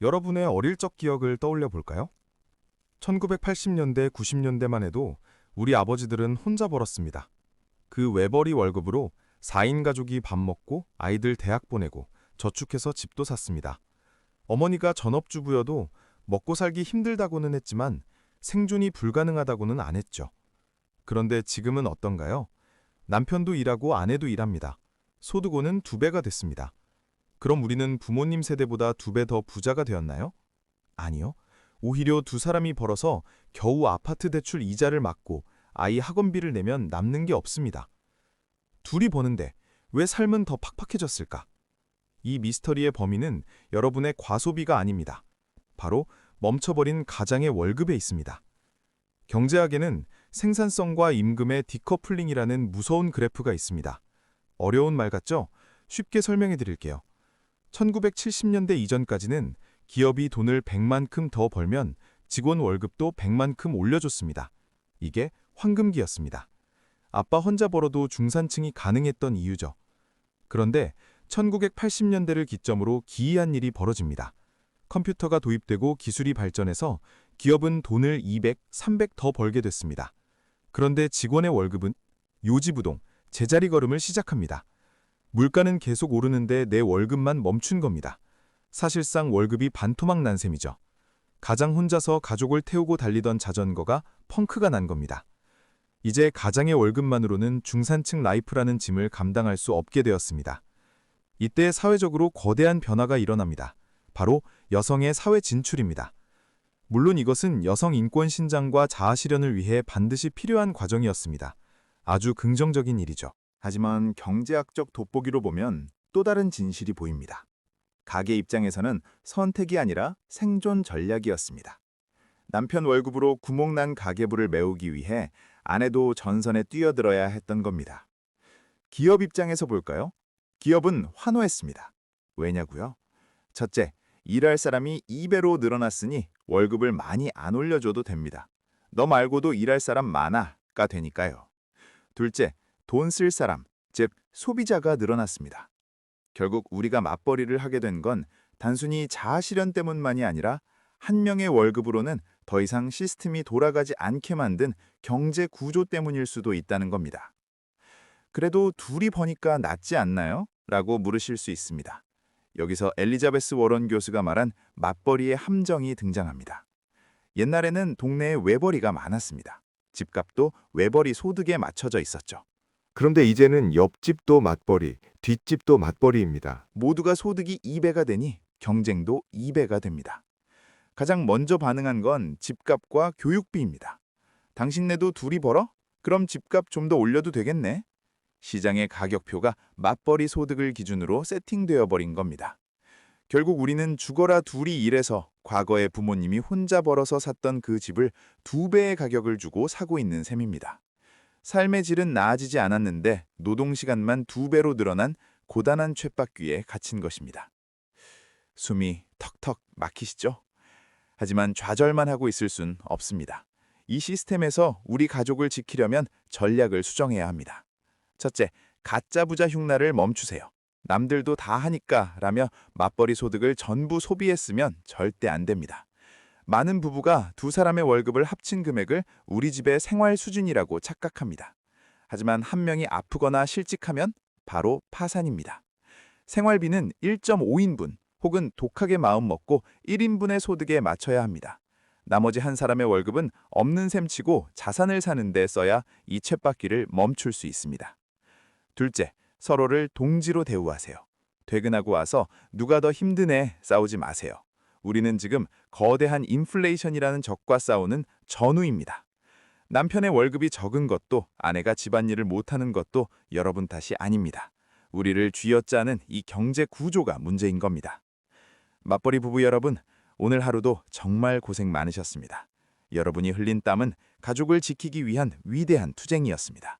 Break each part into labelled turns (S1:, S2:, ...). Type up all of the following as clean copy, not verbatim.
S1: 여러분의 어릴 적 기억을 떠올려 볼까요? 1980년대, 90년대만 해도 우리 아버지들은 혼자 벌었습니다. 그 외벌이 월급으로 4인 가족이 밥 먹고 아이들 대학 보내고 저축해서 집도 샀습니다. 어머니가 전업주부여도 먹고 살기 힘들다고는 했지만 생존이 불가능하다고는 안 했죠. 그런데 지금은 어떤가요? 남편도 일하고 아내도 일합니다. 소득원은 2배가 됐습니다. 그럼 우리는 부모님 세대보다 2배 더 부자가 되었나요? 아니요. 오히려 두 사람이 벌어서 겨우 아파트 대출 이자를 막고 아이 학원비를 내면 남는 게 없습니다. 둘이 버는데 왜 삶은 더 팍팍해졌을까? 이 미스터리의 범인은 여러분의 과소비가 아닙니다. 바로 멈춰버린 가장의 월급에 있습니다. 경제학에는 생산성과 임금의 디커플링이라는 무서운 그래프가 있습니다. 어려운 말 같죠? 쉽게 설명해 드릴게요. 1970년대 이전까지는 기업이 돈을 100만큼 더 벌면 직원 월급도 100만큼 올려줬습니다. 이게 황금기였습니다. 아빠 혼자 벌어도 중산층이 가능했던 이유죠. 그런데 1980년대를 기점으로 기이한 일이 벌어집니다. 컴퓨터가 도입되고 기술이 발전해서 기업은 돈을 200, 300 더 벌게 됐습니다. 그런데 직원의 월급은 요지부동, 제자리 걸음을 시작합니다. 물가는 계속 오르는데 내 월급만 멈춘 겁니다. 사실상 월급이 반토막 난 셈이죠. 가장 혼자서 가족을 태우고 달리던 자전거가 펑크가 난 겁니다. 이제 가장의 월급만으로는 중산층 라이프라는 짐을 감당할 수 없게 되었습니다. 이때 사회적으로 거대한 변화가 일어납니다. 바로 여성의 사회 진출입니다. 물론 이것은 여성 인권 신장과 자아 실현을 위해 반드시 필요한 과정이었습니다. 아주 긍정적인 일이죠.
S2: 하지만 경제학적 돋보기로 보면 또 다른 진실이 보입니다. 가게 입장에서는 선택이 아니라 생존 전략이었습니다. 남편 월급으로 구멍난 가계부를 메우기 위해 아내도 전선에 뛰어들어야 했던 겁니다. 기업 입장에서 볼까요? 기업은 환호했습니다. 왜냐고요? 첫째, 일할 사람이 2배로 늘어났으니 월급을 많이 안 올려줘도 됩니다. 너 말고도 일할 사람 많아가 되니까요. 둘째, 돈 쓸 사람, 즉 소비자가 늘어났습니다. 결국 우리가 맞벌이를 하게 된 건 단순히 자아 실현 때문만이 아니라 한 명의 월급으로는 더 이상 시스템이 돌아가지 않게 만든 경제 구조 때문일 수도 있다는 겁니다. 그래도 둘이 버니까 낫지 않나요? 라고 물으실 수 있습니다. 여기서 엘리자베스 워런 교수가 말한 맞벌이의 함정이 등장합니다. 옛날에는 동네에 외벌이가 많았습니다. 집값도 외벌이 소득에 맞춰져 있었죠.
S3: 그런데 이제는 옆집도 맞벌이, 뒷집도 맞벌이입니다.
S2: 모두가 소득이 2배가 되니 경쟁도 2배가 됩니다. 가장 먼저 반응한 건 집값과 교육비입니다. 당신네도 둘이 벌어? 그럼 집값 좀 더 올려도 되겠네? 시장의 가격표가 맞벌이 소득을 기준으로 세팅되어 버린 겁니다. 결국 우리는 죽어라 둘이 일해서 과거에 부모님이 혼자 벌어서 샀던 그 집을 2배의 가격을 주고 사고 있는 셈입니다. 삶의 질은 나아지지 않았는데 노동시간만 2배로 늘어난 고단한 쳇바퀴에 갇힌 것입니다. 숨이 턱턱 막히시죠? 하지만 좌절만 하고 있을 순 없습니다. 이 시스템에서 우리 가족을 지키려면 전략을 수정해야 합니다. 첫째, 가짜 부자 흉내를 멈추세요. 남들도 다 하니까 라며 맞벌이 소득을 전부 소비했으면 절대 안 됩니다. 많은 부부가 두 사람의 월급을 합친 금액을 우리 집의 생활 수준이라고 착각합니다. 하지만 한 명이 아프거나 실직하면 바로 파산입니다. 생활비는 1.5인분 혹은 독하게 마음먹고 1인분의 소득에 맞춰야 합니다. 나머지 한 사람의 월급은 없는 셈치고 자산을 사는 데 써야 이 쳇바퀴를 멈출 수 있습니다. 둘째, 서로를 동지로 대우하세요. 퇴근하고 와서 누가 더 힘드네 싸우지 마세요. 우리는 지금 거대한 인플레이션이라는 적과 싸우는 전우입니다. 남편의 월급이 적은 것도 아내가 집안일을 못하는 것도 여러분 탓이 아닙니다. 우리를 쥐어짜는 이 경제 구조가 문제인 겁니다. 맞벌이 부부 여러분, 오늘 하루도 정말 고생 많으셨습니다. 여러분이 흘린 땀은 가족을 지키기 위한 위대한 투쟁이었습니다.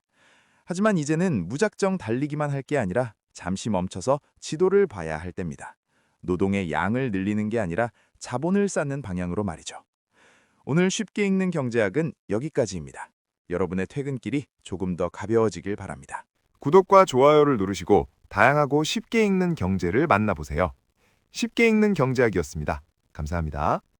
S2: 하지만 이제는 무작정 달리기만 할 게 아니라 잠시 멈춰서 지도를 봐야 할 때입니다. 노동의 양을 늘리는 게 아니라 자본을 쌓는 방향으로 말이죠. 오늘 쉽게 읽는 경제학은 여기까지입니다. 여러분의 퇴근길이 조금 더 가벼워지길 바랍니다.
S3: 구독과 좋아요를 누르시고 다양하고 쉽게 읽는 경제를 만나보세요. 쉽게 읽는 경제학이었습니다.
S1: 감사합니다.